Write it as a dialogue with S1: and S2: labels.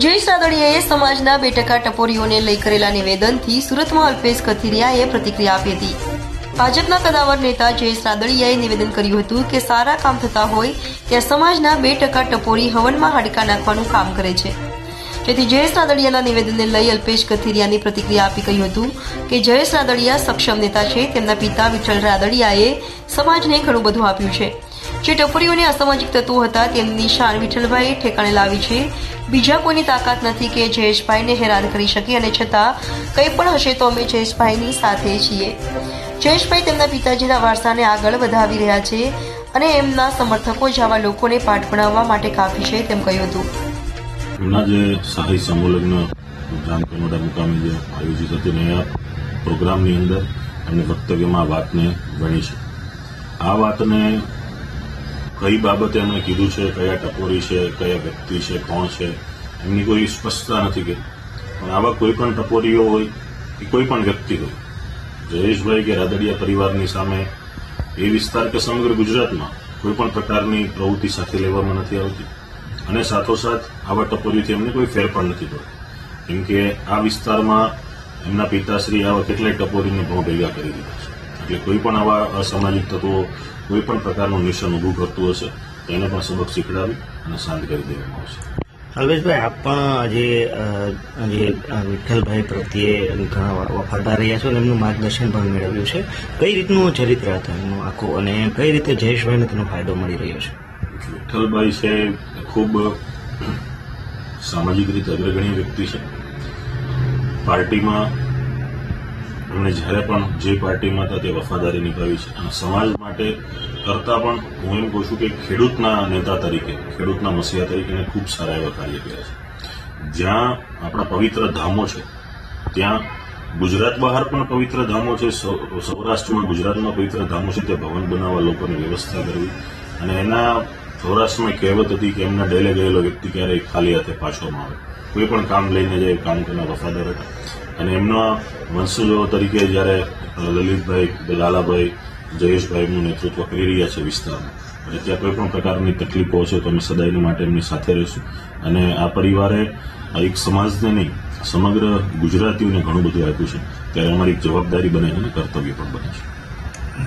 S1: જયેશ રાદડિયાએ સમાજના 2% ટપોરીઓને લઈ કરેલા નિવેદનથી સુરતમાં અલ્પેશ કથિરિયાએ પ્રતિક્રિયા આપી હતી. ભાજપના કદાવર નેતા જયેશ રાદડિયાએ નિવેદન કર્યું હતું કે સારા કામ થતા હોય ત્યાં સમાજના 2% ટપોરી હવનમાં હાડકા નાખવાનું કામ કરે છે. જેથી જયેશ રાદડિયાના નિવેદનને લઈ અલ્પેશ કથિરિયાની પ્રતિક્રિયા આપી કહ્યું હતું કે જયેશ રાદડિયા સક્ષમ નેતા છે. તેમના પિતા વિઠ્ઠલ રાદડિયાએ સમાજને ઘણું બધું આપ્યું છે. જે ટપોરીઓને અસામાજિક તત્વો હતા તેમની શાન વિઠ્ઠલભાઈ ઠેકાણે લાવી છે. બીજા કોઈની તાકાત નથી કે જયેશભાઈને હેરાન કરી શકે અને છતાં કંઈ પણ હશે તો અમે જયેશભાઈની સાથે છીએ. જયેશભાઈ તેમના પિતાજીના વારસાને આગળ વધાવી રહ્યા છે અને એમના સમર્થકો જ આવા લોકોને પાઠ ભણાવવા માટે કાફી છે તેમ કહ્યું હતું.
S2: એમના જે શાહી સમૂહલગ્ન જામકંડોળા મુકામે જે આયોજિત હતું ને આ પ્રોગ્રામની અંદર એમને વક્તવ્યમાં વાતને ગણી છે. આ વાતને કઈ બાબતે એમણે કીધું છે, કયા ટપોરી છે, કયા વ્યક્તિ છે, કોણ છે, એમની કોઈ સ્પષ્ટતા નથી કે પણ આવા કોઈ પણ ટપોરીઓ હોય કે કોઈ પણ વ્યક્તિ હોય જયેશભાઈ કે રાદડિયા પરિવારની સામે એ વિસ્તાર કે સમગ્ર ગુજરાતમાં કોઈ પણ પ્રકારની પ્રવૃત્તિ સાથે લેવામાં નથી આવતી અને સાથોસાથ આવા ટપોરીથી એમને કોઈ ફેર પણ નથી પડતો. કેમ કે આ વિસ્તારમાં એમના પિતાશ્રી આવા કેટલાય ટપોરીને ભાવ ભેગા કરી દીધા છે. એટલે કોઈ પણ આવા અસામાજિક તત્વો કોઈ પણ પ્રકારનું નિશાન ઊભું કરતું હશે તો એને પણ સબક શીખડાવી અને શાંત કરી દેવામાં આવશે.
S3: અલ્પેશભાઈ, આપ પણ આજે વિઠ્ઠલભાઈ પ્રત્યે ઘણા વફાદાર રહ્યા છો અને એમનું માર્ગદર્શન પણ મેળવ્યું છે. કઈ રીતનું ચરિત્ર હતું એમનું આખું અને કઈ રીતે જયેશભાઈને તેનો ફાયદો મળી રહ્યો છે?
S2: વિઠ્ઠલભાઈ છે ખૂબ સામાજિક રીતે અગ્રગણ્ય વ્યક્તિ છે. પાર્ટીમાં એમણે જ્યારે પણ જે પાર્ટીમાં હતા તે વફાદારી નિભાવી છે અને સમાજ માટે કરતાં પણ હું એમ કહું છું કે ખેડૂતના નેતા તરીકે, ખેડૂતના મસીહા તરીકે એને ખૂબ સારા એવા કાર્ય કર્યા છે. જ્યાં આપણા પવિત્ર ધામો છે ત્યાં ગુજરાત બહાર પણ પવિત્ર ધામો છે, સૌરાષ્ટ્રમાં ગુજરાતમાં પવિત્ર ધામો છે ત્યાં ભવન બનાવવા લોકોની વ્યવસ્થા કરવી અને એના સૌરાષ્ટ્રમાં કહેવત હતી કે એમના ડેલે ગયેલો વ્યક્તિ ક્યારેય ખાલી હાથે પાછો ન આવે. કોઈ પણ કામ લઈને જાય કામ કરવા વફાદાર હતા અને એમના વંશજો તરીકે જ્યારે લલિતભાઈ, લાલાભાઈ, જયેશભાઈનું નેતૃત્વ કરી રહ્યા છે વિસ્તારમાં અને ત્યાં કોઈ પણ પ્રકારની તકલીફો હશે તો અમે સદાયની માટે એમની સાથે રહીશું અને આ પરિવારે એક સમાજને નહીં સમગ્ર ગુજરાતીઓને ઘણું બધું આપ્યું છે ત્યારે અમારી જવાબદારી બને છે અને કર્તવ્ય પણ બને છે.